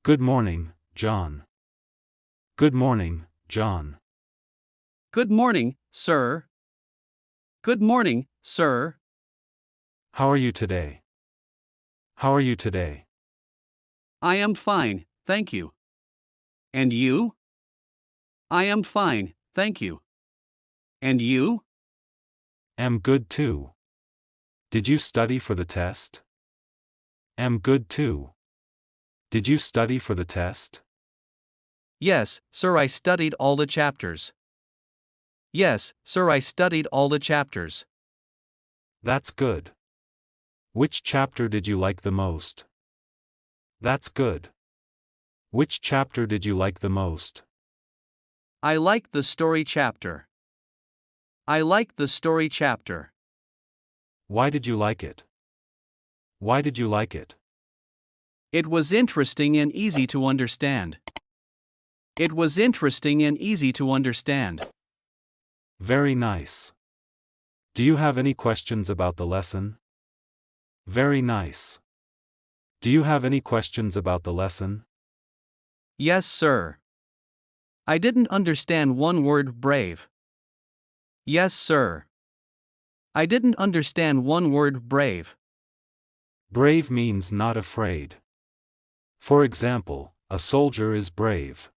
Good morning, John. Good morning, John. Good morning, sir. Good morning, sir. How are you today? How are you today? I am fine, thank you. And you? I am fine, thank you. And you? Am good too. Did you study for the test? Am good too. Did you study for the test? Yes, sir, I studied all the chapters. Yes, sir, I studied all the chapters. That's good. Which chapter did you like the most? That's good. Which chapter did you like the most? I liked the story chapter. I liked the story chapter. Why did you like it? Why did you like it? It was interesting and easy to understand. It was interesting and easy to understand. Very nice. Do you have any questions about the lesson? Very nice. Do you have any questions about the lesson? Yes, sir. I didn't understand one word brave. Yes, sir. I didn't understand one word brave. Brave means not afraid. For example, a soldier is brave.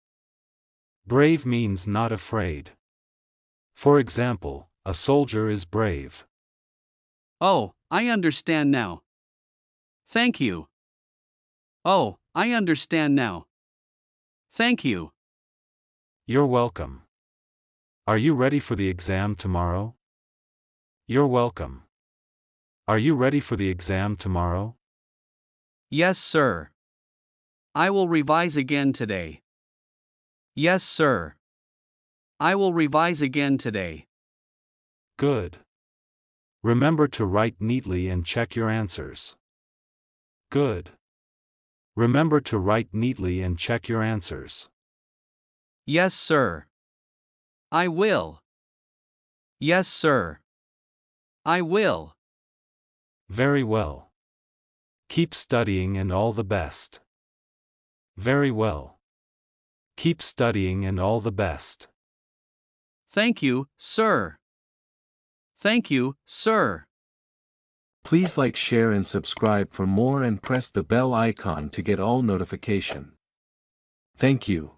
Brave means not afraid. For example, a soldier is brave. Oh, I understand now. Thank you. Oh, I understand now. Thank you. You're welcome. Are you ready for the exam tomorrow? You're welcome. Are you ready for the exam tomorrow? Yes, sir. I will revise again today. Yes, sir. I will revise again today. Good. Remember to write neatly and check your answers. Good. Remember to write neatly and check your answers. Yes, sir. I will. Yes, sir. I will. Very well. Keep studying and all the best. Very well. Keep studying and all the best. Thank you, sir. Thank you, sir. Please like, share and subscribe for more and press the bell icon to get all notification. Thank you.